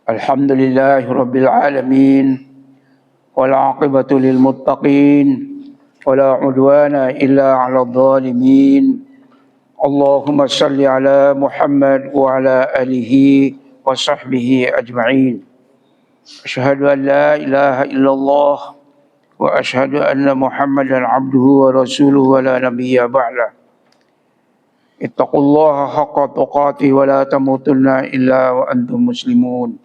Alhamdulillahi Rabbil Alamin. Wal'aqibatu lil muttaqin. Wala udwana illa ala dhalimin. Allahumma salli ala Muhammad wa ala alihi wa sahbihi ajma'in. Asyhadu an la ilaha illallah wa asyhadu anna Muhammadan abduhu wa rasuluhu wa la nabiyya ba'da. Ittaqullaha haqqa tuqatih wa la tamutunna illa wa antum muslimun.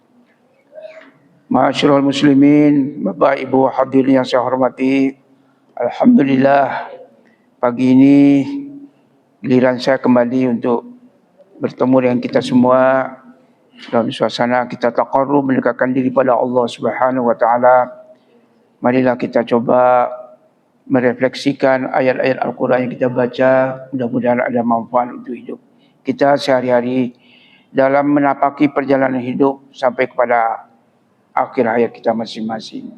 Ma'asyiral muslimin, Bapak Ibu hadirin yang saya hormati, alhamdulillah pagi ini giliran saya kembali untuk bertemu dengan kita semua dalam suasana kita taqarrub mendekatkan diri pada Allah Subhanahu wa taala. Marilah kita coba merefleksikan ayat-ayat Al-Quran yang kita baca, mudah-mudahan ada manfaat untuk hidup kita sehari-hari dalam menapaki perjalanan hidup sampai kepada akhir hayat kita masing-masing.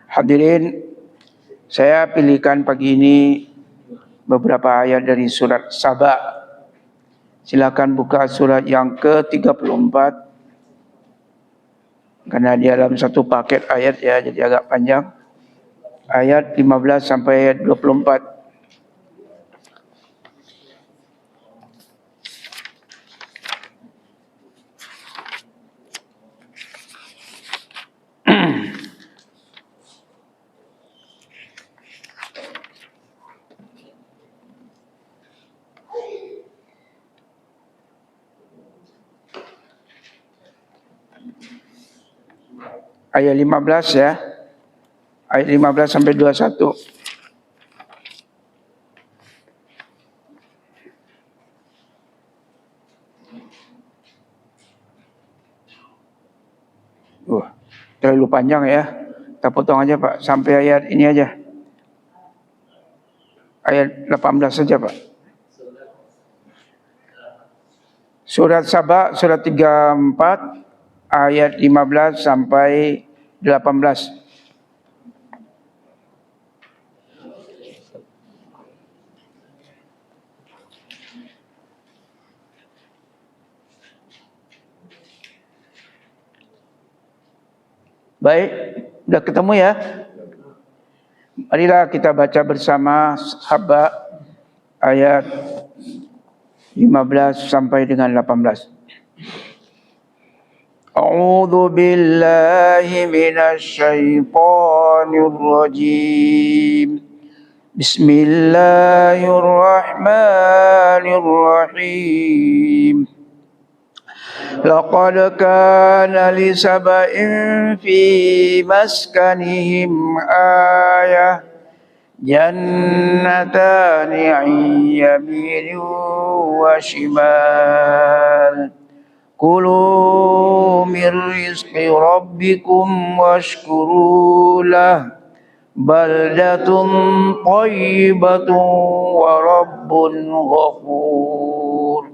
Hadirin, saya pilihkan pagi ini beberapa ayat dari surat Saba. Silakan buka surat yang ke-34. Karena di dalam satu paket ayat ya, jadi agak panjang. Ayat 15 sampai ayat 24. Ayat 15 ya. Ayat 15 sampai 21. Terlalu panjang ya. Kita potong aja Pak. Sampai ayat ini aja. Ayat 18 saja Pak. Surat Saba, surat 34, ayat 15 sampai 18. Baik, sudah ketemu ya? Marilah kita baca bersama Saba ayat 15 sampai dengan 18. A'udzu billahi minasy syaithanir rajim. Bismillahirrahmanirrahim. Laqad kana li sab'in fi maskanihim ayah jannatani 'an yaminin wa shimal kulu min rizqi rabbikum washkuru lah baldatun thayyibatun wa rabbun ghafur.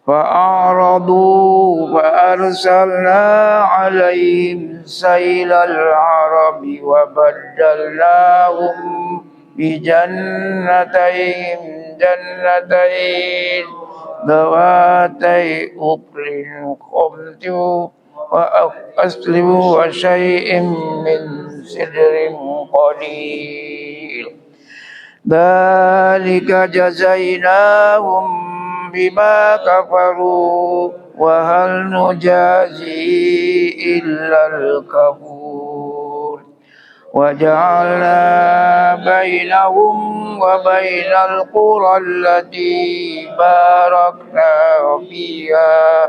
فأعرضوا فأرسلنا عليهم سيل العرب وبدلناهم بجنتين ذواتي أكل خمط وأصل وشيء من سدر قليل ذلك جزيناهم bima kafaru wa hal nujazi illa al-kafur wa ja'alna bainahum wa bainal qura allati barakna fiha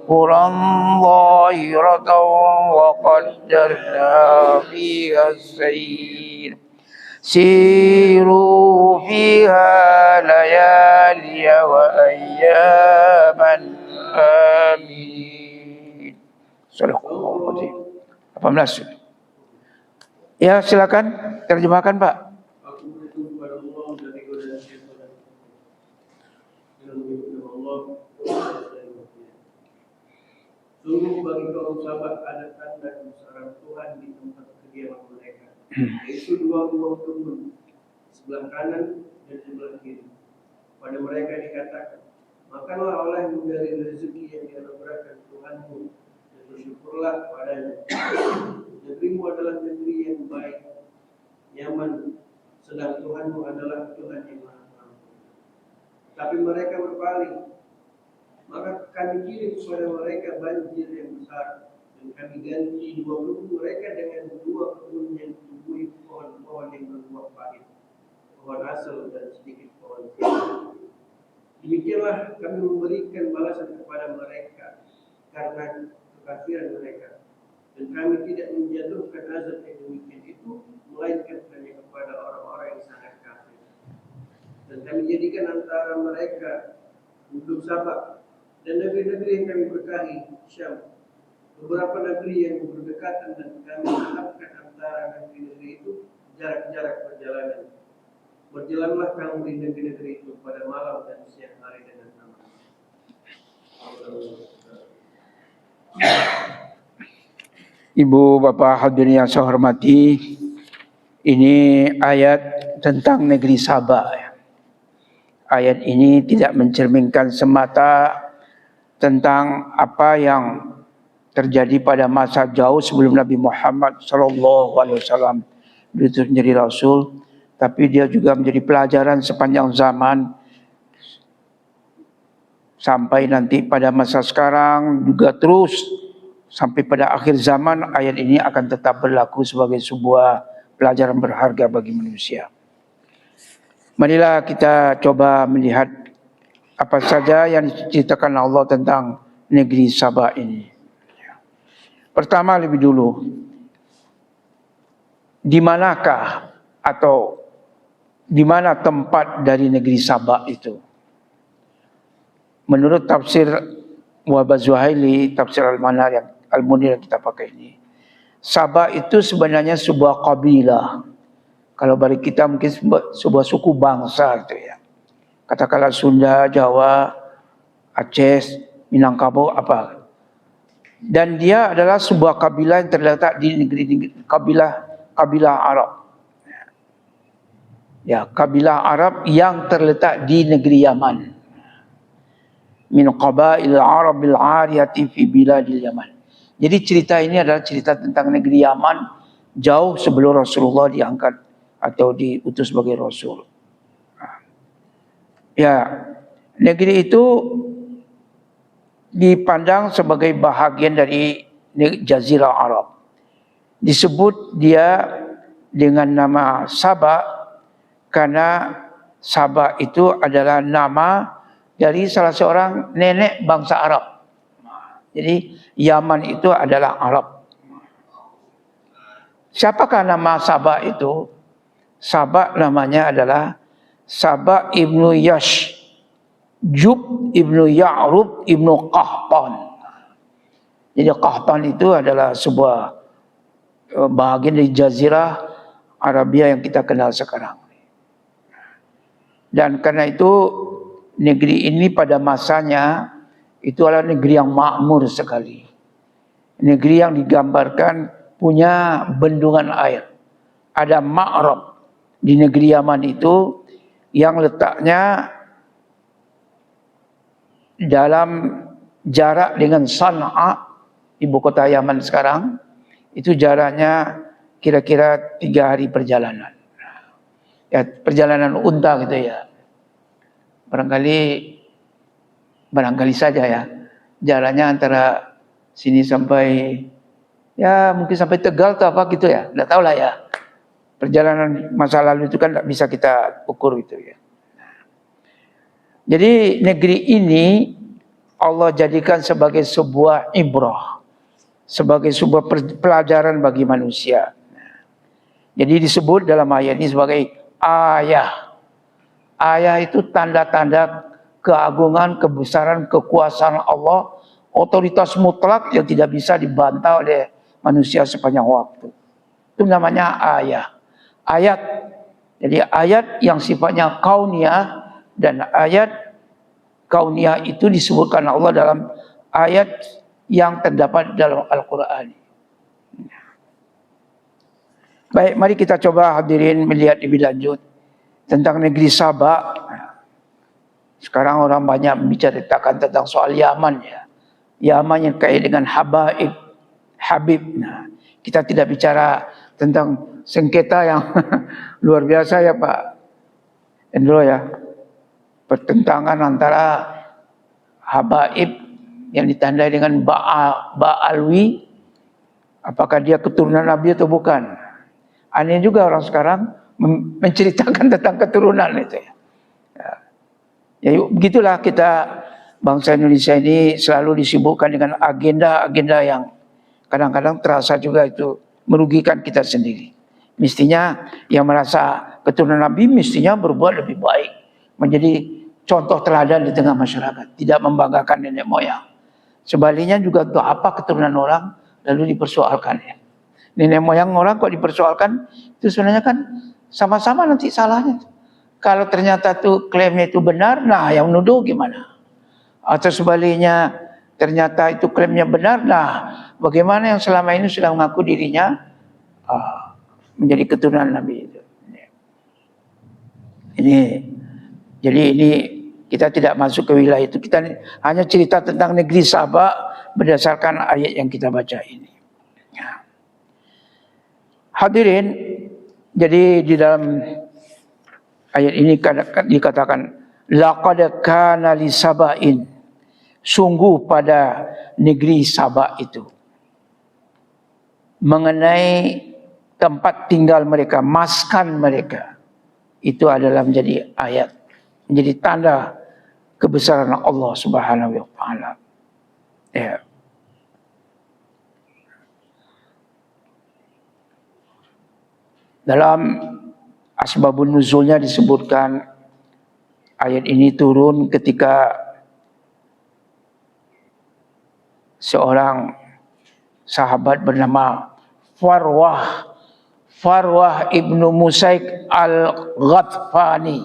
quran zahiratan wa qaddarna fiha as-sayr siru fiha layaliya wa ayyaman amin. Sadaqallahul 18. Ya, silakan terjemahkan Pak. Sungguh bagi kaum Sabah ada tanda kebesaran Tuhan di tempat kediaman mereka, yaitu dua buah kebun, sebelah kanan dan sebelah kiri. Pada mereka dikatakan, makanlah olehmu dari rezeki yang dianugerahkan Tuhanmu, kelak padanya. Negerimu adalah negeri yang baik, nyaman, sedang Tuhanmu adalah Tuhan yang Maha Pengampun. Tapi mereka berpaling, maka kami kirim kepada mereka banjir yang besar, dan kami ganti dua kebun mereka dengan dua kebun yang ditumbuhi pohon-pohon yang berbuah pahit, pohon asal dan sedikit pohon sirih. Demikianlah kami memberikan balasan kepada mereka karena kekafiran mereka, dan kami tidak menjatuhkan azab yang demikian itu melainkan hanya kepada orang-orang yang sangat kafir. Dan kami jadikan antara mereka penduduk Sabak dan negeri-negeri yang kami berkahi, Syam, beberapa negeri yang berdekatan, dan kami tetapkan antara negeri-negeri itu jarak-jarak perjalanan. Berjalanlah kamu di negeri-negeri itu pada malam dan siang hari dengan aman. Ibu bapak hadirin yang saya hormati, ini ayat tentang negeri Sabak. Ayat ini tidak mencerminkan semata tentang apa yang terjadi pada masa jauh sebelum Nabi Muhammad SAW diutus menjadi Rasul, tapi dia juga menjadi pelajaran sepanjang zaman sampai nanti pada masa sekarang juga terus sampai pada akhir zaman. Ayat ini akan tetap berlaku sebagai sebuah pelajaran berharga bagi manusia. Marilah kita coba melihat apa saja yang diceritakan Allah tentang negeri Sabak ini. Pertama, lebih dulu, di manakah atau di mana tempat dari negeri Sabak itu? Menurut tafsir Wahbah Zuhaili, tafsir Al-Munir yang kita pakai ini, Sabak itu sebenarnya sebuah kabilah. Kalau bagi kita mungkin sebuah suku bangsa gitu ya. Katakanlah Sunda, Jawa, Aceh, Minangkabau, apa. Dan dia adalah sebuah kabilah yang terletak di negeri kabilah Arab. Ya, kabilah Arab yang terletak di negeri Yaman. Min qabail Arabil ariyati fi biladil Yaman. Jadi cerita ini adalah cerita tentang negeri Yaman jauh sebelum Rasulullah diangkat atau diutus sebagai Rasul. Ya, negeri itu dipandang sebagai bahagian dari Jazirah Arab. Disebut dia dengan nama Sabak karena Sabak itu adalah nama dari salah seorang nenek bangsa Arab. Jadi Yaman itu adalah Arab. Siapakah nama Sabak itu? Sabak namanya adalah Sabak ibnu Yash Jub ibnu Ya'rub ibnu Qahtan. Jadi Qahtan itu adalah sebuah bahagian dari Jazirah Arabia yang kita kenal sekarang. Dan karena itu negeri ini pada masanya itu adalah negeri yang makmur sekali. Negeri yang digambarkan punya bendungan air. Ada Ma'rab di negeri Yaman itu yang letaknya dalam jarak dengan San'a, ibu kota Yaman sekarang, itu jaraknya kira-kira 3 hari perjalanan. Ya, perjalanan unta gitu ya. Barangkali saja ya. Jaraknya antara sini sampai ya mungkin sampai Tegal atau apa gitu ya. Enggak tahu lah ya. Perjalanan masa lalu itu kan tidak bisa kita ukur gitu ya. Jadi negeri ini Allah jadikan sebagai sebuah ibrah, sebagai sebuah pelajaran bagi manusia. Jadi disebut dalam ayat ini sebagai ayah. Ayah itu tanda-tanda keagungan, kebesaran, kekuasaan Allah, otoritas mutlak yang tidak bisa dibantah oleh manusia sepanjang waktu. Itu namanya ayah. Ayat. Jadi ayat yang sifatnya kauniyah, dan ayat kauniyah itu disebutkan Allah dalam ayat yang terdapat dalam Al-Quran. Baik, mari kita coba hadirin melihat lebih lanjut tentang negeri Sabak. Sekarang orang banyak membicarakan tentang soal Yaman ya. Yaman yang kait dengan habaib. Habib. Nah, kita tidak bicara tentang sengketa yang luar biasa ya Pak Endro ya. Pertentangan antara habaib yang ditandai dengan Ba'alwi, apakah dia keturunan Nabi atau bukan. Aneh juga orang sekarang menceritakan tentang keturunan itu ya. Ya begitulah kita bangsa Indonesia ini selalu disibukkan dengan agenda-agenda yang kadang-kadang terasa juga itu merugikan kita sendiri. Mestinya yang merasa keturunan Nabi mestinya berbuat lebih baik, menjadi contoh teladan di tengah masyarakat, tidak membanggakan nenek moyang. Sebaliknya juga untuk apa keturunan orang lalu dipersoalkan ya. Nenek moyang orang kok dipersoalkan, itu sebenarnya kan sama-sama nanti salahnya. Kalau ternyata tuh klaimnya itu benar, nah yang menuduh gimana? Atau sebaliknya ternyata itu klaimnya benar, nah bagaimana yang selama ini sudah mengaku dirinya menjadi keturunan Nabi itu. Jadi ini kita tidak masuk ke wilayah itu. Kita hanya cerita tentang negeri Sabak berdasarkan ayat yang kita baca ini. Hadirin, jadi di dalam ayat ini dikatakan laqad kana li Saba'in, sungguh pada negeri Sabak itu, mengenai tempat tinggal mereka, maskan mereka, itu adalah menjadi ayat, menjadi tanda kebesaran Allah Subhanahu wa taala. Ya. Dalam asbabun nuzulnya disebutkan ayat ini turun ketika seorang sahabat bernama Farwah ibnu Musaik al-Ghatfani,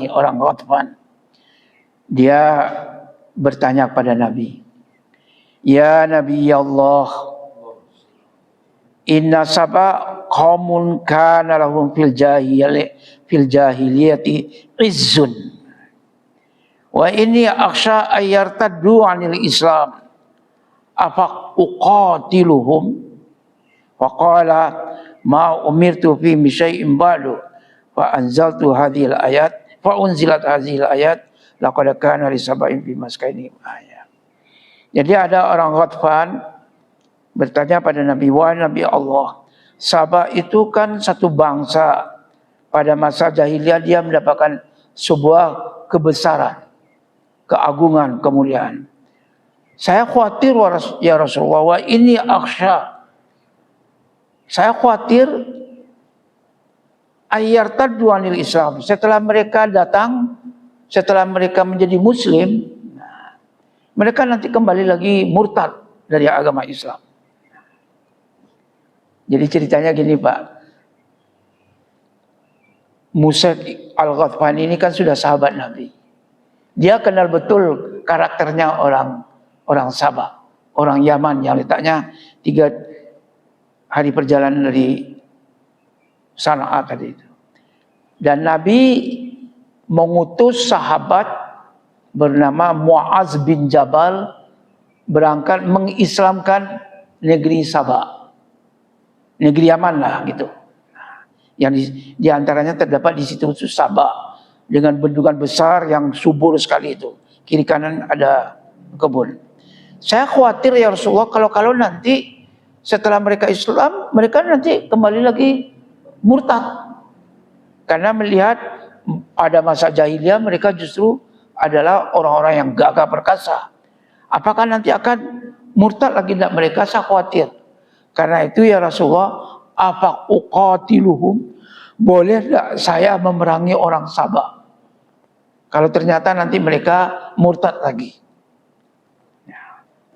orang Ghatfan. Dia bertanya kepada Nabi, "Ya Nabi Allah, inna Saba qaumun kana lahum fil jahiliyati izzun. Wa inni akhsha ayyartaddu 'anil Islam. Afa uqatiluhum?" Wa qala ma umirtu fi syai'in ba'du fa anzaltu hadhil ayat fa unzilat hadhil ayat laqad kana li sab'in fi maskanihim ayat. Jadi ada orang Ghatfan bertanya pada Nabi, "Wahai Nabi Allah, Sabah itu kan satu bangsa. Pada masa jahiliyah dia mendapatkan sebuah kebesaran, keagungan, kemuliaan. Saya khawatir ya Rasulullah, wa ini akhsha. Saya khawatir ayyartaddu anil Islam. Setelah mereka datang, setelah mereka menjadi muslim, mereka nanti kembali lagi murtad dari agama Islam." Jadi ceritanya gini Pak, Musa al-Ghatfani ini kan sudah sahabat Nabi. Dia kenal betul karakternya orang Sabah, orang Yaman yang letaknya 3 hari perjalanan dari Sana'a tadi itu. Dan Nabi mengutus sahabat bernama Mu'az bin Jabal berangkat mengislamkan negeri Sabah. Negeri Yaman lah gitu. Yang di antaranya terdapat di situ Sabah dengan bendungan besar yang subur sekali itu. Kiri kanan ada kebun. Saya khawatir ya Rasulullah kalau nanti setelah mereka Islam, mereka nanti kembali lagi murtad. Karena melihat pada masa jahiliyah mereka justru adalah orang-orang yang gagah perkasa. Apakah nanti akan murtad lagi tidak mereka? Saya khawatir. Karena itu ya Rasulullah, apa uqatiluhum? Boleh tidak saya memerangi orang Sabah? Kalau ternyata nanti mereka murtad lagi.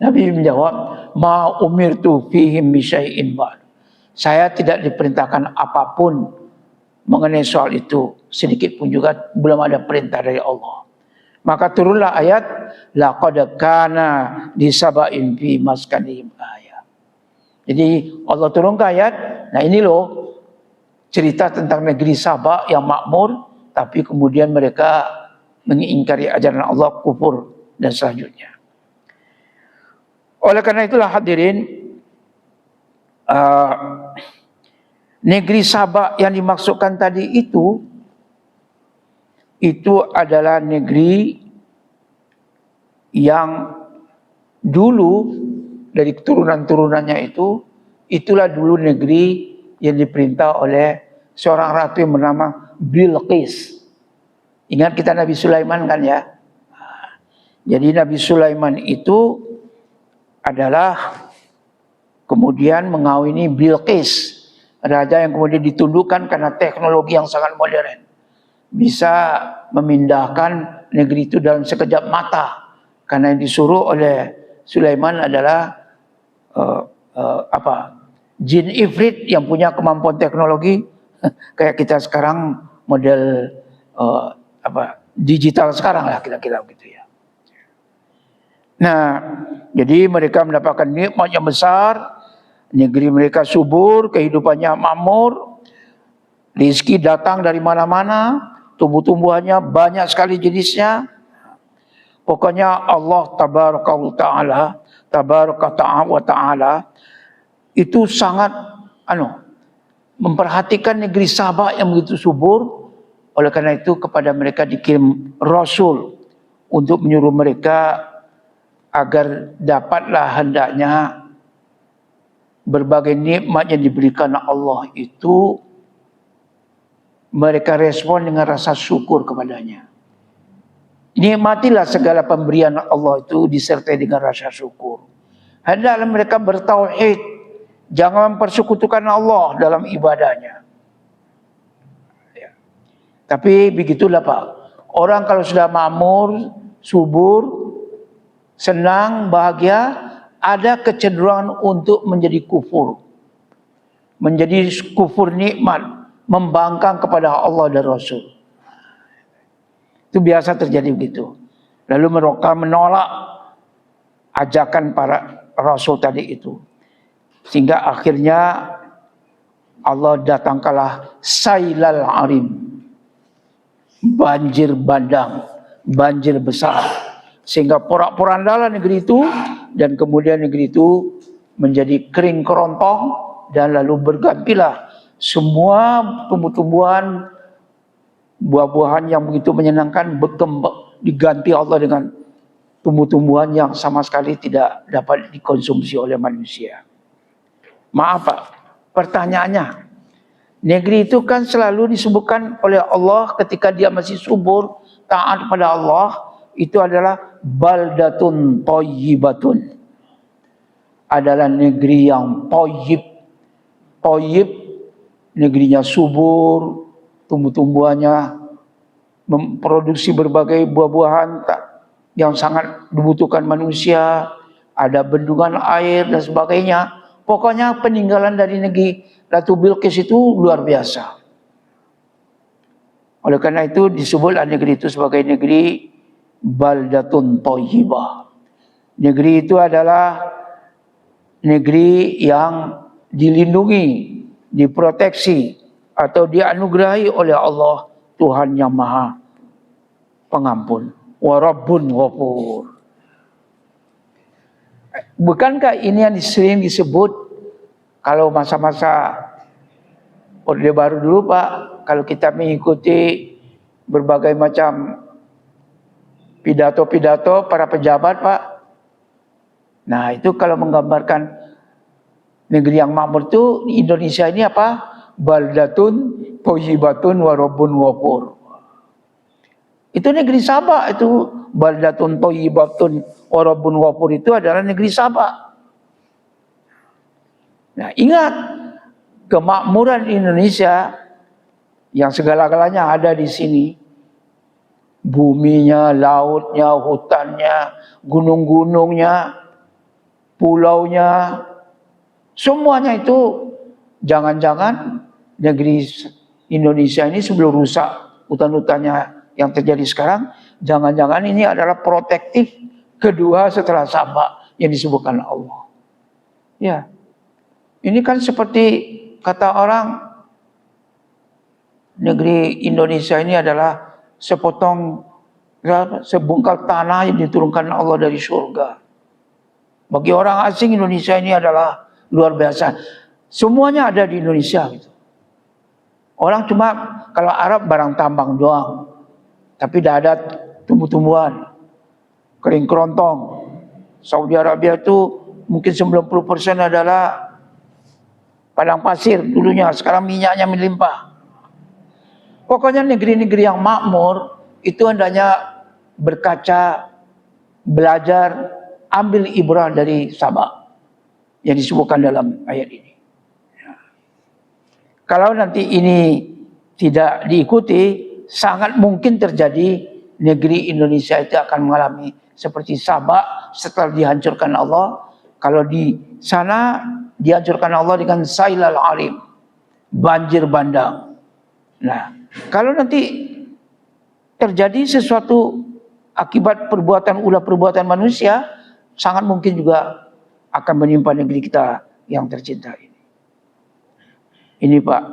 Nabi menjawab, ma umirtu fihim bisyai'in ba'd. Saya tidak diperintahkan apapun mengenai soal itu, sedikit pun juga belum ada perintah dari Allah. Maka turunlah ayat laqad kana li saba'in fi maskanihim ayat. Jadi Allah turunkan ayat, nah ini loh cerita tentang negeri Sabah yang makmur, tapi kemudian mereka mengingkari ajaran Allah, kufur dan selanjutnya. Oleh karena itulah hadirin, negeri Sabak yang dimaksudkan tadi itu adalah negeri yang dulu dari keturunan-turunannya itulah dulu negeri yang diperintah oleh seorang ratu yang bernama Bilqis. Ingat kita Nabi Sulaiman kan ya? Jadi Nabi Sulaiman itu adalah kemudian mengawini Bilqis, raja yang kemudian ditundukkan karena teknologi yang sangat modern. Bisa memindahkan negeri itu dalam sekejap mata. Karena yang disuruh oleh Sulaiman adalah jin ifrit yang punya kemampuan teknologi kayak kita sekarang model digital sekarang lah kira-kira begitu ya. Nah, jadi mereka mendapatkan nikmat yang besar, negeri mereka subur, kehidupannya makmur, rezeki datang dari mana-mana, tumbuh-tumbuhannya banyak sekali jenisnya. Pokoknya Allah tabaraka wa ta'ala itu sangat memperhatikan negeri Sabak yang begitu subur. Oleh karena itu kepada mereka dikirim Rasul untuk menyuruh mereka agar dapatlah hendaknya berbagai nikmat yang diberikan Allah itu mereka respon dengan rasa syukur kepadanya. Nikmatilah segala pemberian Allah itu disertai dengan rasa syukur. Hendaklah mereka bertauhid, jangan mempersekutukan Allah dalam ibadahnya. Ya. Tapi begitulah Pak, orang kalau sudah makmur, subur, senang, bahagia, ada kecenderungan untuk menjadi kufur. Menjadi kufur nikmat, membangkang kepada Allah dan Rasul. Itu biasa terjadi begitu. Lalu mereka menolak ajakan para Rasul tadi itu. Sehingga akhirnya Allah datangkanlah sailal arim. Banjir bandang, banjir besar. Sehingga porak-porandalah negeri itu, dan kemudian negeri itu menjadi kering kerontong, dan lalu bergantilah semua tumbuh-tumbuhan, buah-buahan yang begitu menyenangkan berkembang, diganti Allah dengan tumbuh-tumbuhan yang sama sekali tidak dapat dikonsumsi oleh manusia. Maaf Pak, pertanyaannya, negeri itu kan selalu disebutkan oleh Allah ketika dia masih subur, taat pada Allah, itu adalah baldatun thayyibatun. Adalah negeri yang thayyib. Thayyib, negerinya subur, tumbuh-tumbuhannya memproduksi berbagai buah-buahan yang sangat dibutuhkan manusia, ada bendungan air dan sebagainya. Pokoknya peninggalan dari negeri Ratu Bilqis itu luar biasa. Oleh karena itu disebutlah negeri itu sebagai negeri baldatun thayyibah. Negeri itu adalah negeri yang dilindungi, diproteksi atau dianugerahi oleh Allah, Tuhan yang Maha Pengampun. Wa Rabbun Ghafur. Bukankah ini yang sering disebut kalau masa-masa Orde Baru dulu Pak, kalau kita mengikuti berbagai macam pidato-pidato para pejabat Pak. Nah itu kalau menggambarkan negeri yang makmur itu Indonesia ini apa? Baldatun thayyibatun wa rabbun ghafur. Itu negeri Sabak itu, baldatun thayyibatun wa rabbun ghafur itu adalah negeri Sabak. Nah, ingat kemakmuran Indonesia yang segala-galanya ada di sini. Buminya, lautnya, hutannya, gunung-gunungnya, pulaunya, semuanya itu jangan-jangan negeri Indonesia ini sebelum rusak hutan-hutannya yang terjadi sekarang, jangan-jangan ini adalah protektif kedua setelah Sabak yang disebutkan Allah. Ya, ini kan seperti kata orang, negeri Indonesia ini adalah sebungkal tanah yang diturunkan Allah dari surga. Bagi orang asing, Indonesia ini adalah luar biasa. Semuanya ada di Indonesia gitu. Orang cuma kalau Arab barang tambang doang. Tapi dah ada tumbuh-tumbuhan, kering kerontong. Saudi Arabia itu mungkin 90% adalah padang pasir dulunya, sekarang minyaknya melimpah. Pokoknya negeri-negeri yang makmur itu hendaknya berkaca, belajar, ambil ibrah dari Sabah yang disebutkan dalam ayat ini. Kalau nanti ini tidak diikuti, sangat mungkin terjadi negeri Indonesia itu akan mengalami seperti Sabah setelah dihancurkan Allah. Kalau di sana dihancurkan Allah dengan sailal arim, banjir bandang. Nah, kalau nanti terjadi sesuatu akibat ulah perbuatan manusia, sangat mungkin juga akan menimpa negeri kita yang tercinta ini. Ini Pak,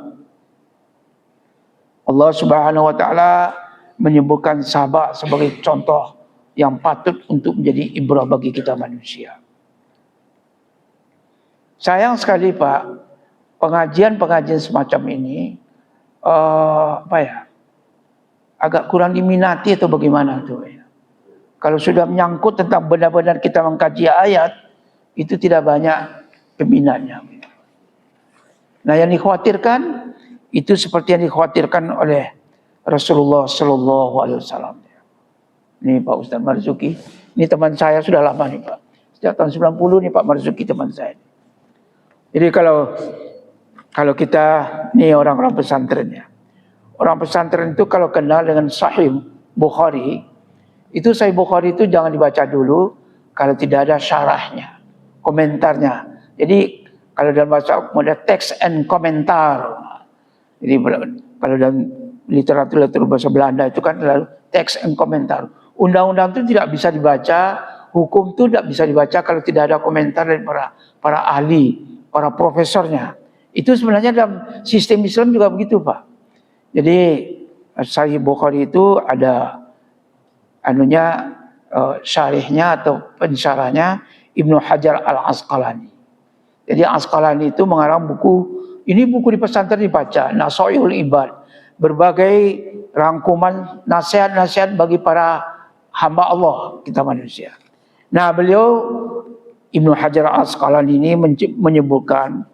Allah Subhanahu wa taala menyebutkan Sabah sebagai contoh yang patut untuk menjadi ibrah bagi kita manusia. Sayang sekali Pak, pengajian-pengajian semacam ini agak kurang diminati atau bagaimana tuh ya. Kalau sudah menyangkut tentang benar-benar kita mengkaji ayat, itu tidak banyak peminatnya. Nah, yang dikhawatirkan itu seperti yang dikhawatirkan oleh Rasulullah Sallallahu Alaihi Wasallam. Ini Pak Ustaz Marzuki, ini teman saya sudah lama nih Pak. Sejak tahun 90 nih Pak Marzuki teman saya. Jadi kalau kita nih orang-orang pesantren ya. Orang pesantren itu kalau kenal dengan Sahih Bukhari, itu Sahih Bukhari itu jangan dibaca dulu kalau tidak ada syarahnya, komentarnya. Jadi kalau dalam bahasa ada teks and komentar. Jadi kalau dalam literatur bahasa Belanda itu kan lalu teks and komentar. Undang-undang itu tidak bisa dibaca, hukum itu tidak bisa dibaca kalau tidak ada komentar dari para ahli, para profesornya. Itu sebenarnya dalam sistem Islam juga begitu Pak. Jadi Sahih Bukhari itu ada syarihnya atau pensyarahnya Ibnu Hajar Al-Asqalani. Jadi Asqalani itu mengarang buku, ini buku di pesantren dibaca, Nasaihul Ibad, berbagai rangkuman nasihat-nasihat bagi para hamba Allah, kita manusia. Nah, beliau Ibnu Hajar Al-Asqalani ini menyebutkan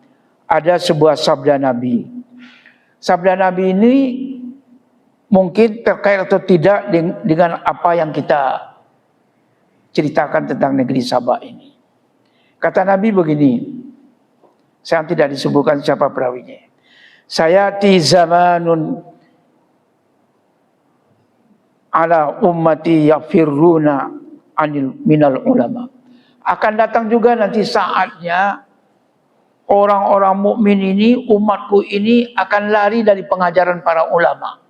ada sebuah sabda Nabi. Sabda Nabi ini mungkin terkait atau tidak dengan apa yang kita ceritakan tentang negeri Sabah ini. Kata Nabi begini, saya tidak disebutkan siapa perawinya. Sayati zamanun ala ummati yafirruna minal ulama. Akan datang juga nanti saatnya orang-orang mukmin ini, umatku ini akan lari dari pengajaran para ulama.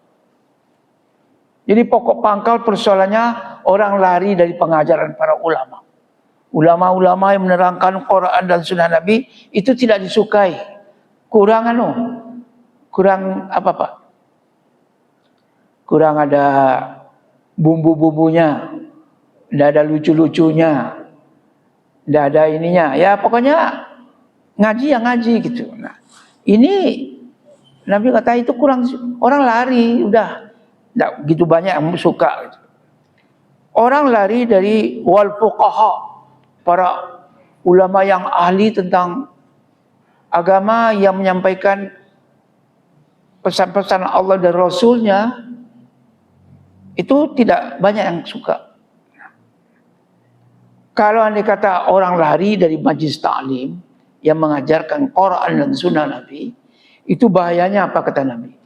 Jadi pokok pangkal persoalannya orang lari dari pengajaran para ulama. Ulama-ulama yang menerangkan Quran dan Sunnah Nabi itu tidak disukai. Kurang apa Pak? Kurang ada bumbu-bumbunya, tidak ada lucu-lucunya, tidak ada ininya. Ya pokoknya ngaji ya ngaji gitu. Nah, ini Nabi kata itu kurang, orang lari udah tidak begitu banyak yang suka. Gitu. Orang lari dari wal fuqaha, para ulama yang ahli tentang agama yang menyampaikan pesan-pesan Allah dan Rasulnya, itu tidak banyak yang suka. Kalau andai kata orang lari dari majlis ta'lim yang mengajarkan Quran dan Sunnah Nabi, itu bahayanya apa kata Nabi?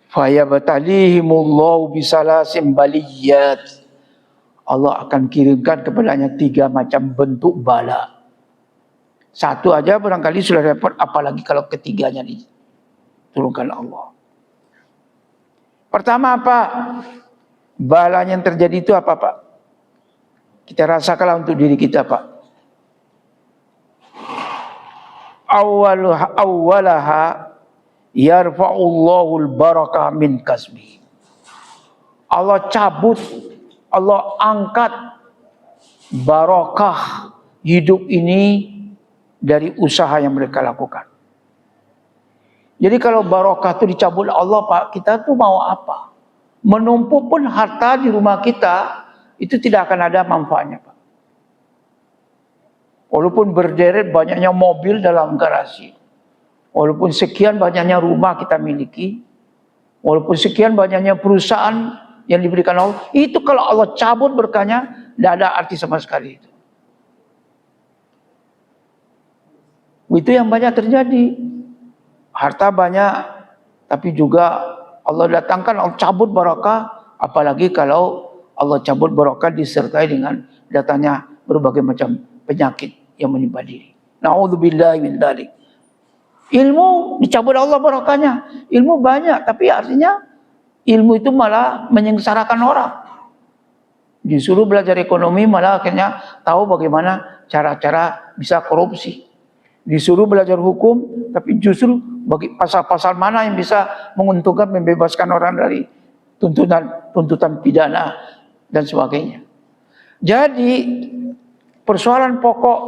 Fayabatalihimullahu bisalasim baliyat. Allah akan kirimkan kepadanya 3 macam bentuk bala. Satu aja barangkali sudah repot, apalagi kalau ketiganya diturunkan Allah. Pertama apa? Bala yang terjadi itu apa Pak? Kita rasakanlah untuk diri kita Pak. Awwalaha yarfa'ullahul barakah min kasbi. Allah cabut, Allah angkat barakah hidup ini dari usaha yang mereka lakukan. Jadi kalau barokah itu dicabut Allah, Pak, kita tuh mau apa? Menumpuk pun harta di rumah kita, itu tidak akan ada manfaatnya, Pak. Walaupun berderet banyaknya mobil dalam garasi, walaupun sekian banyaknya rumah kita miliki, walaupun sekian banyaknya perusahaan yang diberikan Allah, itu kalau Allah cabut berkahnya, tidak ada arti sama sekali itu. Itu yang banyak terjadi. Harta banyak, tapi juga Allah datangkan, Allah cabut barakah. Apalagi kalau Allah cabut barakah disertai dengan datangnya berbagai macam penyakit yang menimpa diri. Na'udzubillahi min dzalik. Ilmu dicabut Allah barakahnya. Ilmu banyak, tapi artinya ilmu itu malah menyengsarakan orang. Disuruh belajar ekonomi, malah akhirnya tahu bagaimana cara-cara bisa korupsi. Disuruh belajar hukum, tapi justru bagi pasal-pasal mana yang bisa menguntungkan, membebaskan orang dari tuntutan pidana dan sebagainya. Jadi persoalan pokok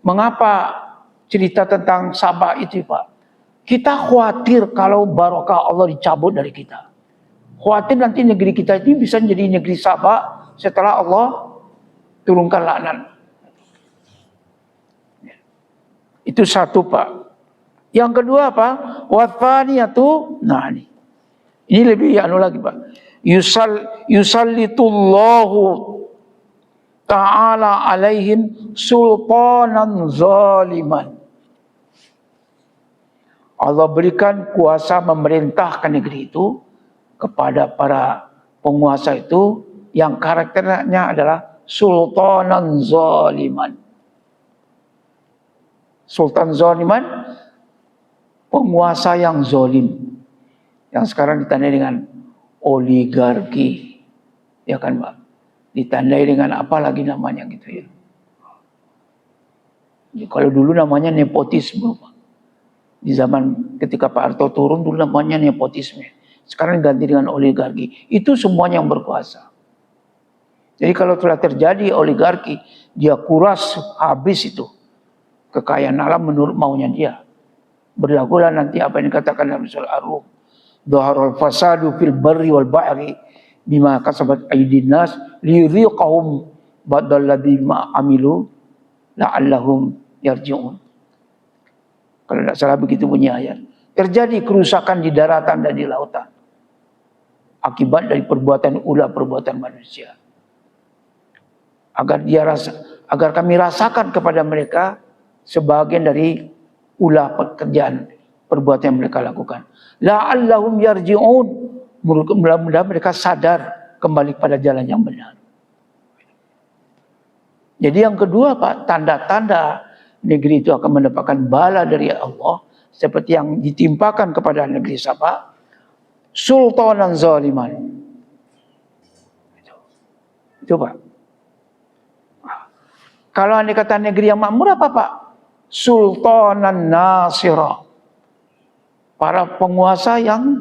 mengapa cerita tentang Sabah itu, Pak, kita khawatir kalau barokah Allah dicabut dari kita. Khawatir nanti negeri kita ini bisa menjadi negeri Sabah setelah Allah turunkan laknat. Itu satu, Pak. Yang kedua apa? Wathaniyatu, nah ini lebih lagi, Pak. Yusallitullahu ta'ala alaihim sultanan zaliman. Allah berikan kuasa memerintahkan negeri itu kepada para penguasa itu yang karakternya adalah sultanan zaliman. Sultan zaliman, penguasa yang zalim. Yang sekarang ditandai dengan oligarki. Ya kan, Pak? Ditandai dengan apa lagi namanya gitu ya. Kalau dulu namanya nepotisme, Pak. Di zaman ketika Pak Harto turun dulu namanya nepotisme. Sekarang ganti dengan oligarki. Itu semuanya yang berkuasa. Jadi kalau telah terjadi oligarki, dia kuras habis itu kekayaan alam menurut maunya dia. Berlakulah nanti apa yang dikatakan dalam surah Ar-Rum. Dhaharul fasadu fil barri wal bahri bima kasabat aydin nas liyudhiqahum badal ladzi ma amilu la'allahum yarji'un. Kalau tidak salah begitu bunyi ayat. Terjadi kerusakan di daratan dan di lautan akibat dari perbuatan ulah perbuatan manusia. Agar kami rasakan kepada mereka sebagian dari ulah pekerjaan perbuatan yang mereka lakukan. La'allahum yarji'un. Mudah-mudahan mereka sadar kembali pada jalan yang benar. Jadi yang kedua, Pak, tanda-tanda negeri itu akan mendapatkan bala dari Allah seperti yang ditimpakan kepada negeri Sabah, sultanan zaliman. Itu, Pak. Kalau anda kata negeri yang makmur apa, Pak? Sultanan nasira. Para penguasa yang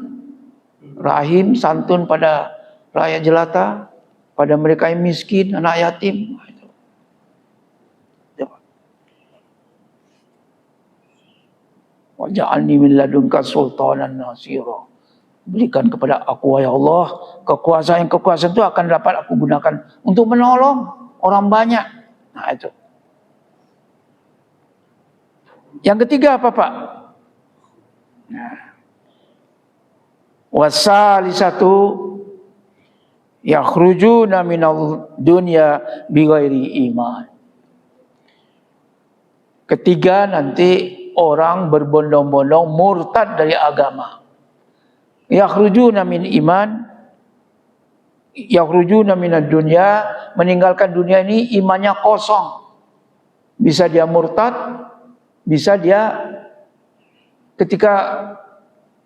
rahim, santun pada rakyat jelata, pada mereka yang miskin, anak yatim. Waj'alni min ladunka sultanan nasira. Berikan kepada aku, ya Allah, kekuasaan itu akan dapat aku gunakan untuk menolong orang banyak. Nah itu. Yang ketiga apa, Pak? Nah. Wasalisatu yakhrujuna minal dunya bighairi iman. Ketiga, nanti orang berbondong-bondong murtad dari agama. Yakhrujuna min iman, yakhrujuna minad dunya, meninggalkan dunia ini imannya kosong. Bisa dia murtad, bisa dia ketika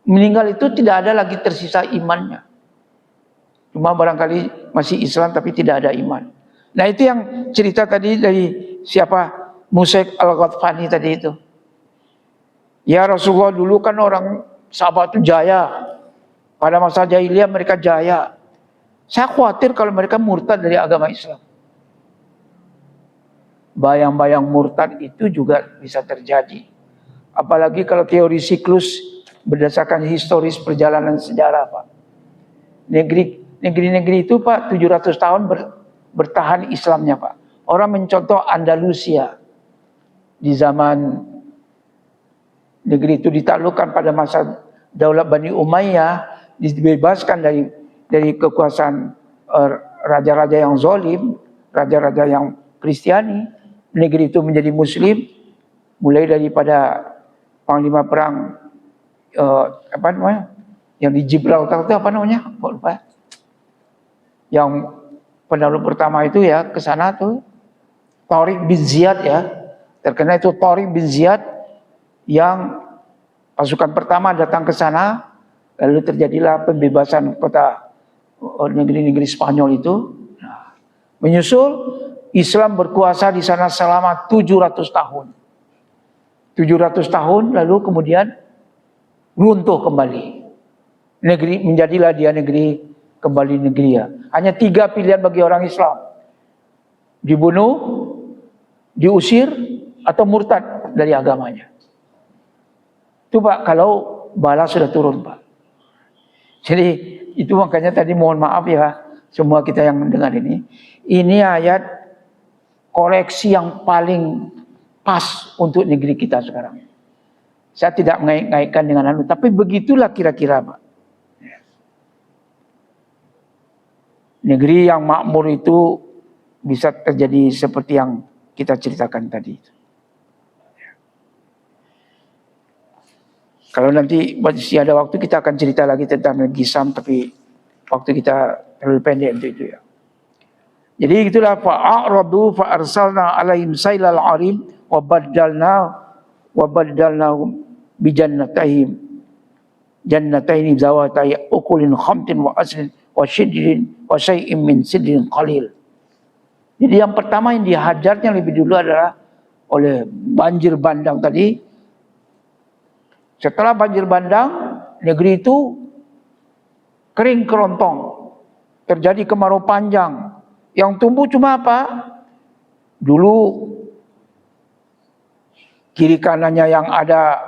meninggal itu tidak ada lagi tersisa imannya. Cuma barangkali masih Islam tapi tidak ada iman. Nah itu yang cerita tadi dari siapa? Musaik Al-Ghatfani tadi itu. Ya Rasulullah, dulu kan orang sahabat itu jaya. Pada masa jahiliyah mereka jaya. Saya khawatir kalau mereka murtad dari agama Islam. bayang-bayang murtad itu juga bisa terjadi. Apalagi kalau teori siklus berdasarkan historis perjalanan sejarah, Pak. Negeri-negeri itu, Pak, 700 tahun bertahan Islamnya, Pak. Orang mencontoh Andalusia di zaman negeri itu ditaklukkan pada masa Daulat Bani Umayyah, dibebaskan dari kekuasaan raja-raja yang zalim, raja-raja yang Kristiani. Negeri itu menjadi Muslim, mulai daripada panglima perang apa namanya, yang di Gibraltar itu apa namanya, kok lupa. Yang penakluk pertama itu ya ke sana tuh Tariq bin Ziyad ya, terkenal itu Tariq bin Ziyad yang pasukan pertama datang ke sana, lalu terjadilah pembebasan kota negeri-negeri Spanyol itu. Nah, menyusul Islam berkuasa di sana selama 700 tahun. 700 tahun lalu kemudian runtuh kembali. Menjadilah dia negeri kembali negeri ya. Hanya 3 pilihan bagi orang Islam. Dibunuh, diusir, atau murtad dari agamanya. Itu Pak, kalau bala sudah turun Pak. Jadi itu makanya tadi mohon maaf ya semua kita yang mendengar ini. Ini ayat koreksi yang paling pas untuk negeri kita sekarang. Saya tidak mengait-ngaitkan dengan anu, tapi begitulah kira-kira Pak. Negeri yang makmur itu bisa terjadi seperti yang kita ceritakan tadi. Kalau nanti masih ada waktu kita akan cerita lagi tentang negeri Sam, tapi waktu kita terlalu pendek untuk itu ya. Jadi itulah fa'aradu fa'arsalna alaihim sailal arim wa baddalnahum bi jannatayn zawatai ukulin khamtin wa aslin wa shidrin wa syai'in min sidrin qalil. Jadi yang pertama yang dihajarnya lebih dulu adalah oleh banjir bandang tadi. Setelah banjir bandang, negeri itu kering kerontong. Terjadi kemarau panjang. Yang tumbuh cuma apa? Dulu kiri kanannya yang ada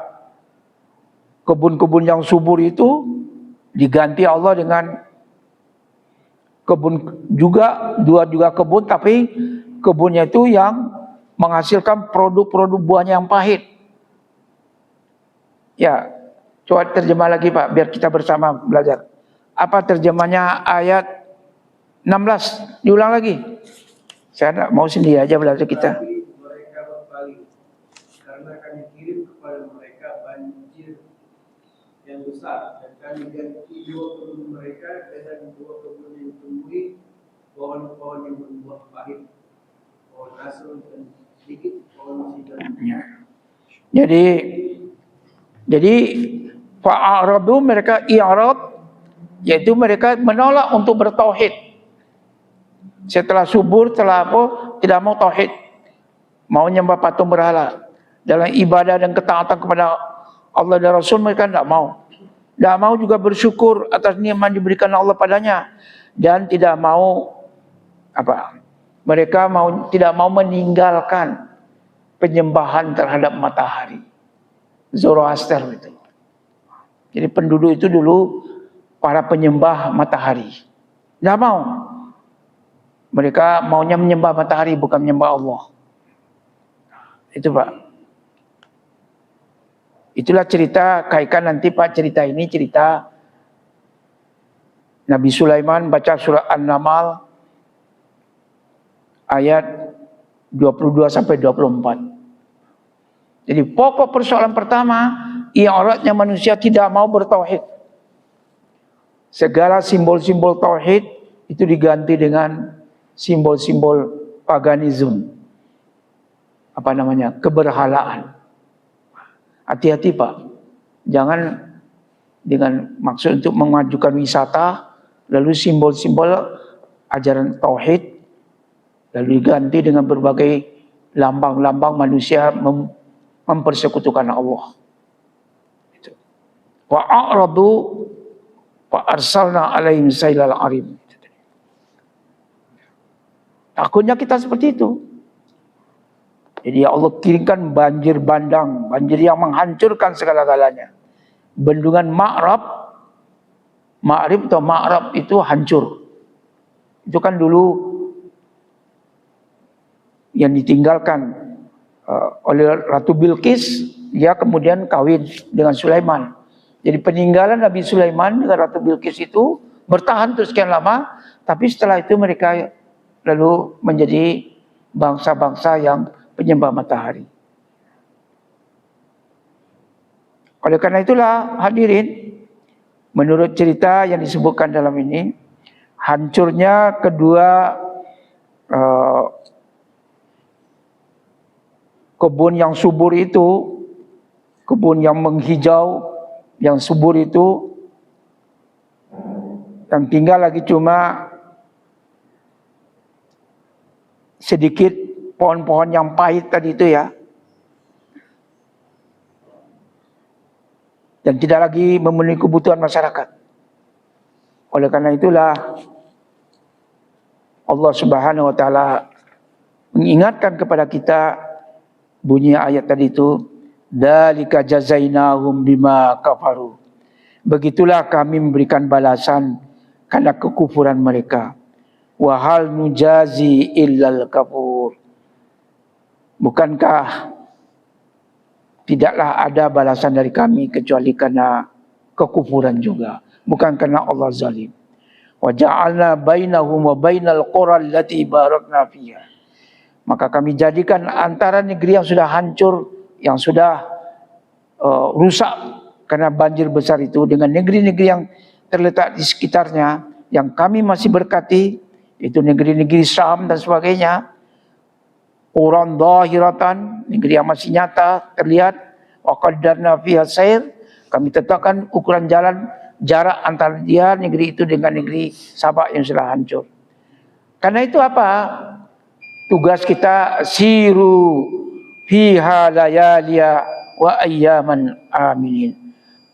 kebun-kebun yang subur itu diganti Allah dengan kebun juga, juga kebun, tapi kebunnya itu yang menghasilkan produk-produk buahnya yang pahit. Ya, coba terjemah lagi Pak, biar kita bersama belajar. Apa terjemahnya ayat 16? Diulang lagi. Saya mau sendiri aja belajar kita. Tapi mereka berpaling, karena kami kirim kepada mereka banjir yang besar, dan kami ganti 2 kebun mereka dengan 2 kebun yang tumbuhi pohon-pohon yang berbuah pahit, pohon asal dan sedikit pohon sidar. Jadi fa'aradu, mereka i'rad, yaitu mereka menolak untuk bertauhid. Setelah subur, setelah apa, tidak mau tauhid, mau nyembah patung berhala. Dalam ibadah dan ketaatan kepada Allah dan Rasul mereka tidak mau. Tidak mau juga bersyukur atas nikmat diberikan Allah padanya, dan tidak mau apa? Mereka tidak mau meninggalkan penyembahan terhadap matahari. Zoroaster itu. Jadi penduduk itu dulu para penyembah matahari. Tidak mau. Mereka maunya menyembah matahari, bukan menyembah Allah. Itu Pak. Itulah cerita, kaitkan nanti Pak, cerita ini cerita Nabi Sulaiman baca surah An-Naml ayat 22 sampai 24. Jadi pokok persoalan pertama, i'radnya manusia tidak mau bertauhid. Segala simbol-simbol tauhid itu diganti dengan simbol-simbol paganisme. Apa namanya? Keberhalaan. Hati-hati Pak. Jangan dengan maksud untuk memajukan wisata, lalu simbol-simbol ajaran tauhid lalu diganti dengan berbagai lambang-lambang manusia mempersekutukan Allah. Wa a'radu wa arsalna alaihim sailal arim. Takutnya kita seperti itu. Jadi Allah kirimkan banjir bandang, banjir yang menghancurkan segala-galanya. Bendungan Ma'rib atau Ma'rab itu hancur. Itu kan dulu yang ditinggalkan oleh Ratu Bilqis, dia kemudian kawin dengan Sulaiman. Jadi peninggalan Nabi Sulaiman dengan Ratu Bilqis itu bertahan terus sekian lama, tapi setelah itu mereka lalu menjadi bangsa-bangsa yang penyembah matahari. Oleh karena itulah hadirin, menurut cerita yang disebutkan dalam ini, hancurnya kedua kebun yang subur itu, kebun yang menghijau, yang subur itu, yang tinggal lagi cuma sedikit pohon-pohon yang pahit tadi itu ya. Dan tidak lagi memenuhi kebutuhan masyarakat. Oleh karena itulah Allah Subhanahu wa taala mengingatkan kepada kita, bunyi ayat tadi itu, dzalika jazainahum bima kafaru. Begitulah kami memberikan balasan karena kekufuran mereka. Wa hal nujazi illal kafur. Bukankah tidaklah ada balasan dari kami kecuali karena kekufuran juga, bukan karena Allah zalim. Wa ja'alna bainahum wa bainal qura allati barakna fiha. Maka kami jadikan antara negeri yang sudah hancur, yang sudah rusak karena banjir besar itu, dengan negeri-negeri yang terletak di sekitarnya yang kami masih berkati, itu negeri-negeri Syam dan sebagainya. Quran dhahiratan, negeri yang masih nyata terlihat. Wa qaddarna fiha sair, kami tetapkan ukuran jalan jarak antara dia negeri itu dengan negeri Sabak yang sudah hancur. Karena itu apa? Tugas kita, siru fiha layaliya wa ayyaman aminin.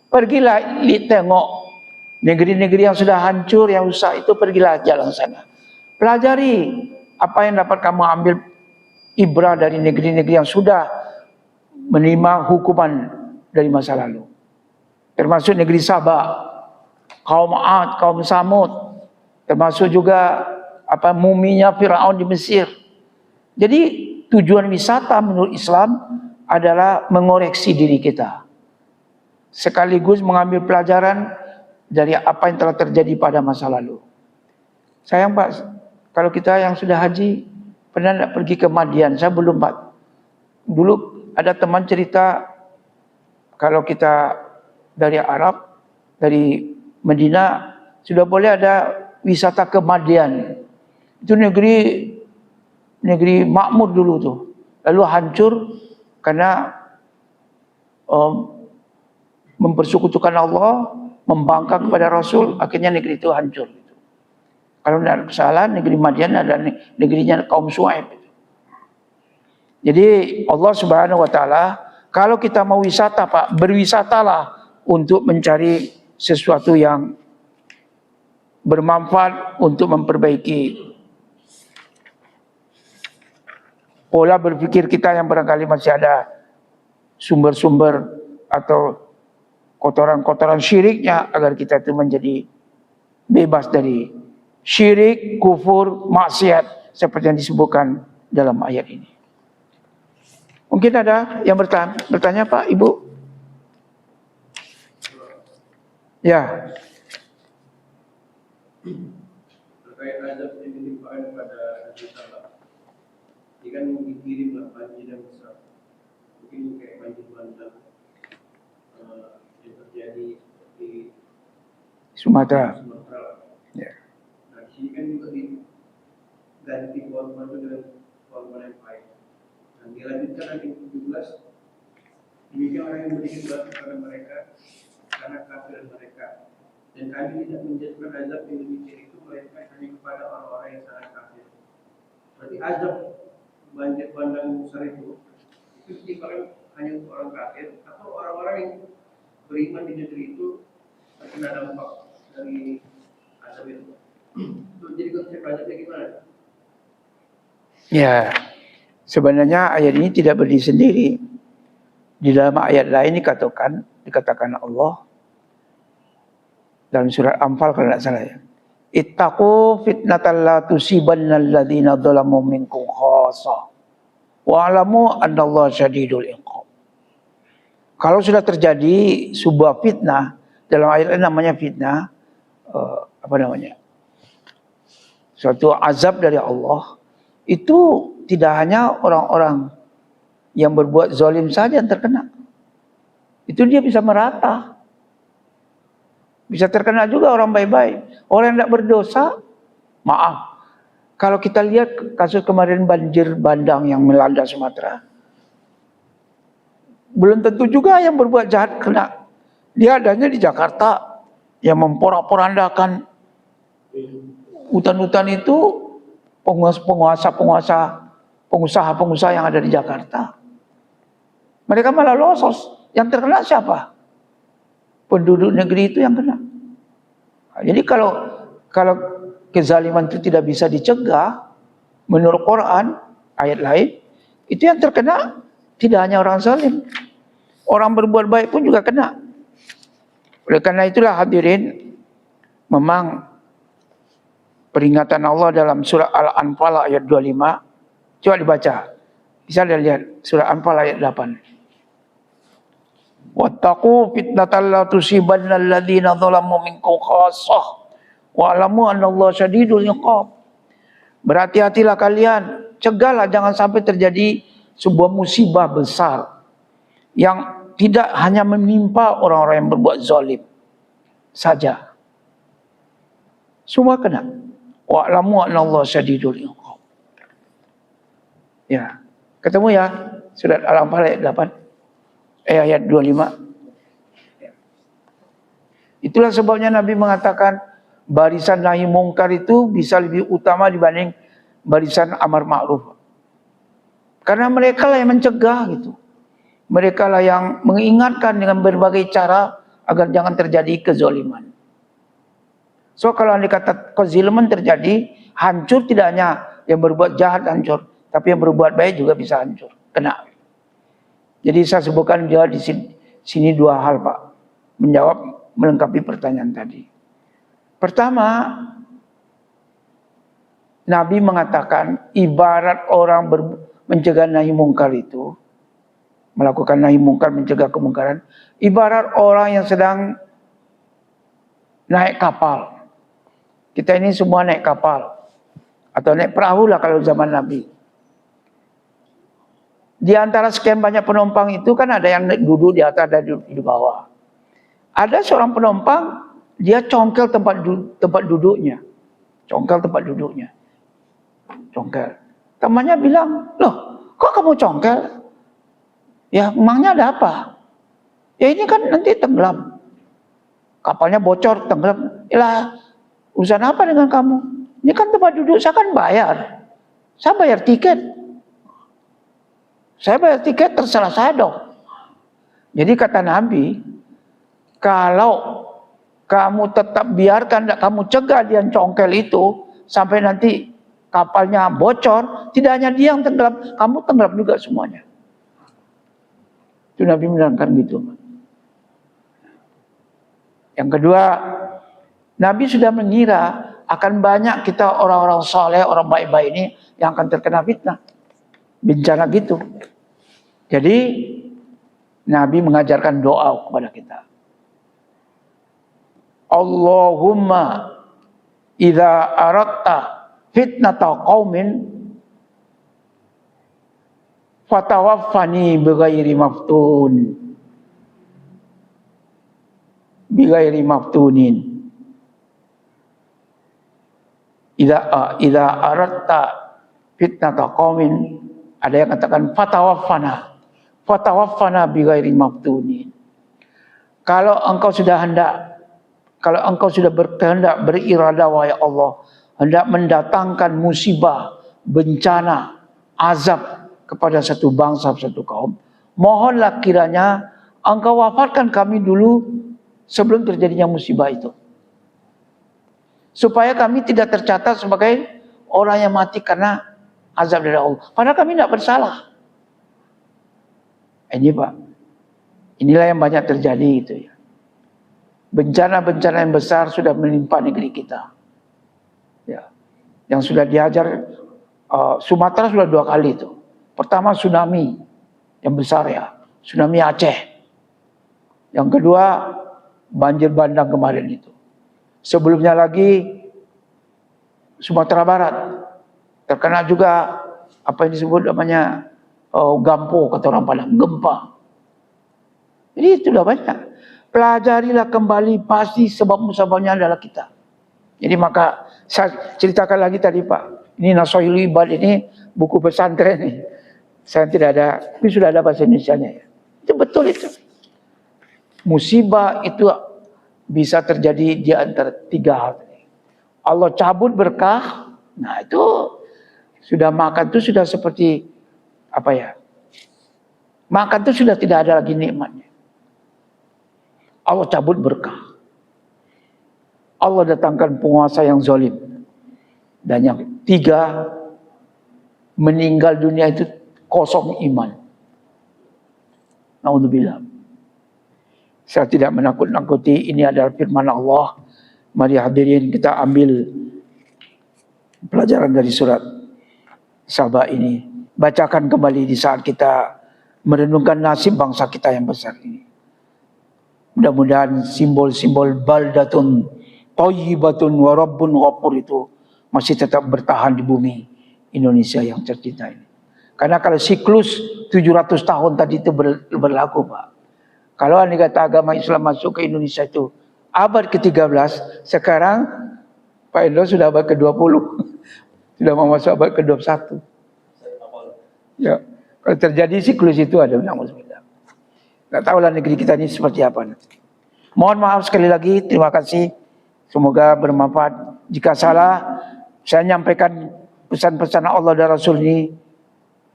Pergilah tengok negeri-negeri yang sudah hancur, yang rusak itu, pergilah jalan sana. Pelajari apa yang dapat kamu ambil ibrah dari negeri-negeri yang sudah menerima hukuman dari masa lalu. Termasuk negeri Sabah, kaum Ad, kaum Samud, termasuk juga muminya Firaun di Mesir. Jadi tujuan wisata menurut Islam adalah mengoreksi diri kita, sekaligus mengambil pelajaran dari apa yang telah terjadi pada masa lalu. Sayang Pak, kalau kita yang sudah haji pernah tidak pergi ke Madian? Saya belum Pak. Dulu ada teman cerita, kalau kita dari Arab, dari Medina, sudah boleh ada wisata ke Madian. Itu negeri makmur dulu tuh, lalu hancur karena mempersekutukan Allah, membangkang kepada Rasul, akhirnya negeri itu hancur. Kalau tidak salah, negeri Madian adalah negerinya kaum Syuaib. Jadi Allah Subhanahu wa taala, kalau kita mau wisata Pak, berwisatalah untuk mencari sesuatu yang bermanfaat untuk memperbaiki pola berpikir kita yang barangkali masih ada sumber-sumber atau kotoran-kotoran syiriknya, agar kita itu menjadi bebas dari syirik, kufur, maksiat seperti yang disebutkan dalam ayat ini. Mungkin ada yang bertanya Pak, Ibu? Ya. Terkait azab yang ditimpakan pada Nabi Sallallahu. Ini kan dikirimlah banjir yang besar, mungkin kayak banjir bandang yang terjadi di Sumatera. Ya. Nah di sini kan juga diganti korban itu dengan korban yang baik. Dan dilanjutkan nanti 17, demikian orang yang berikan batu kepada mereka karena kafir mereka, dan kami tidak menjatuhkan azab yang demikian itu melainkan hanya kepada orang-orang yang sangat kafir. Berarti azab banjir bandang besar itu ditimpakan hanya untuk orang kafir, atau orang-orang yang beriman di negeri itu terkena dampak dari azab itu. Jadi konsep azabnya gimana? Ya, Sebenarnya ayat ini tidak berdiri sendiri. Di dalam ayat lain dikatakan Allah dalam surat Anfal kalau tidak salah ya. Ittaqu fitnatan la tusibanna alladziina dzalamu minkum khassah. Wa'lamu annallaha syadidul iqab. Kalau sudah terjadi sebuah fitnah, dalam ayat ini namanya fitnah, suatu azab dari Allah, itu tidak hanya orang-orang yang berbuat zalim saja yang terkena. Itu dia bisa merata. Bisa terkena juga orang baik-baik. Orang yang tidak berdosa, maaf. Kalau kita lihat kasus kemarin banjir bandang yang melanda Sumatera, belum tentu juga yang berbuat jahat kena. Dia adanya di Jakarta yang memporak-porandakan hutan-hutan itu, pengusaha-pengusaha yang ada di Jakarta. Mereka malah losos. Yang terkena siapa? Penduduk negeri itu yang kena. Nah, jadi kalau kezaliman itu tidak bisa dicegah, menurut Quran, ayat lain, itu yang terkena tidak hanya orang zalim. Orang berbuat baik pun juga kena. Oleh karena itulah hadirin, memang peringatan Allah dalam surah Al-Anfal ayat 25. Coba dibaca. Bisa dilihat surah Anfal ayat 8. Wattaqu fitnatan la tusibanna alladziina dzalamu minkum khassah. Wa'lamu annallaha syadidul iqab. Berhati-hatilah kalian, cegahlah jangan sampai terjadi sebuah musibah besar yang tidak hanya menimpa orang-orang yang berbuat zalim saja. Semua kena. Wa'lamu annallaha syadidul iqab. Ya, ketemu ya surat Al-Anfal ayat 8. Ayat 25. Itulah sebabnya Nabi mengatakan barisan nahi mungkar itu bisa lebih utama dibanding barisan amar ma'ruf. Karena mereka lah yang mencegah gitu. Mereka lah yang mengingatkan dengan berbagai cara agar jangan terjadi kezaliman. So kalau andai kata kezaliman terjadi, hancur tidak hanya yang berbuat jahat hancur, tapi yang berbuat baik juga bisa hancur, kena. Jadi saya sebutkan dia di sini dua hal, Pak, menjawab melengkapi pertanyaan tadi. Pertama, Nabi mengatakan ibarat orang mencegah nahi mungkar itu, melakukan nahi mungkar, mencegah kemungkaran, ibarat orang yang sedang naik kapal. Kita ini semua naik kapal atau naik perahu lah kalau zaman Nabi. Di antara sekian banyak penumpang itu kan ada yang duduk di atas dan duduk di bawah. Ada seorang penumpang, dia congkel tempat duduknya. Congkel tempat duduknya. Congkel. Temannya bilang, loh kok kamu congkel? Ya emangnya ada apa? Ya ini kan nanti tenggelam. Kapalnya bocor, tenggelam. Yalah, urusan apa dengan kamu? Ini kan tempat duduk, saya kan bayar. Saya bayar tiket. Saya bayar tiket, terserah saya dong. Jadi kata Nabi, kalau kamu tetap biarkan, kamu cegah dia congkel itu, sampai nanti kapalnya bocor, tidak hanya dia yang tenggelam, kamu tenggelam juga semuanya. Itu Nabi menerangkan gitu. Yang kedua, Nabi sudah mengira akan banyak kita orang-orang saleh, orang baik-baik ini yang akan terkena fitnah. Bencana gitu. Jadi Nabi mengajarkan doa kepada kita. Allahumma idza aradta fitnata qaumin fatawaffani bighairi maftunin. Idza aradta fitnata qaumin, ada yang katakan fatawaffana bighairi maftunin. Kalau engkau sudah berkehendak, beriradah wahai Allah, hendak mendatangkan musibah, bencana, azab kepada satu bangsa, satu kaum, mohonlah kiranya engkau wafatkan kami dulu sebelum terjadinya musibah itu. Supaya kami tidak tercatat sebagai orang yang mati karena azab dari Allah. Padahal kami tidak bersalah. Ini Pak, inilah yang banyak terjadi itu ya. Bencana-bencana yang besar sudah menimpa negeri kita. Ya, yang sudah diajar Sumatera sudah 2 kali itu. Pertama tsunami yang besar ya, tsunami Aceh. Yang kedua banjir bandang kemarin itu. Sebelumnya lagi Sumatera Barat terkena juga apa yang disebut namanya gampo kata orang Padang, gempa. Jadi itu sudah banyak. Pelajarilah kembali, pasti sebab-sebabnya adalah kita. Jadi maka saya ceritakan lagi tadi Pak, ini Nasohil Ibad ini buku pesantren ini. Saya tidak ada, tapi sudah ada bahasa Indonesianya ya. Itu betul itu. Musibah itu bisa terjadi di antara 3 hal. Allah cabut berkah, nah itu sudah makan itu sudah seperti apa ya? Makan itu sudah tidak ada lagi nikmatnya. Allah cabut berkah. Allah datangkan penguasa yang zalim. Dan yang 3, meninggal dunia itu kosong iman. Naudzubillah. Saya tidak menakut-nakuti, ini adalah firman Allah. Mari hadirin kita ambil pelajaran dari surat Saba ini. Bacakan kembali di saat kita merenungkan nasib bangsa kita yang besar ini. Mudah-mudahan simbol-simbol baldatun thayyibatun wa rabbun ghafur itu masih tetap bertahan di bumi Indonesia yang tercinta ini. Karena kalau siklus 700 tahun tadi itu berlaku Pak. Kalau andai kata agama Islam masuk ke Indonesia itu abad ke-13, sekarang Pak Endo sudah abad ke-20. Sudah mau masuk abad ke-21. Ya, kalau terjadi siklus itu ada na'udzubillah. Enggak tahulah negeri kita ini seperti apa nanti. Mohon maaf sekali lagi, terima kasih. Semoga bermanfaat. Jika salah, saya nyampaikan pesan-pesan Allah dan Rasul ini,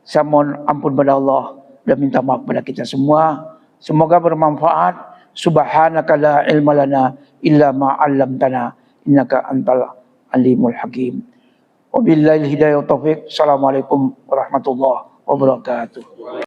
saya mohon ampun pada Allah dan minta maaf pada kita semua. Semoga bermanfaat. Subhanaka la ilma lana illa ma 'allamtana innaka antal alimul hakim. Wabillahi hidayah wa taufiq. Assalamualaikum warahmatullahi wabarakatuh.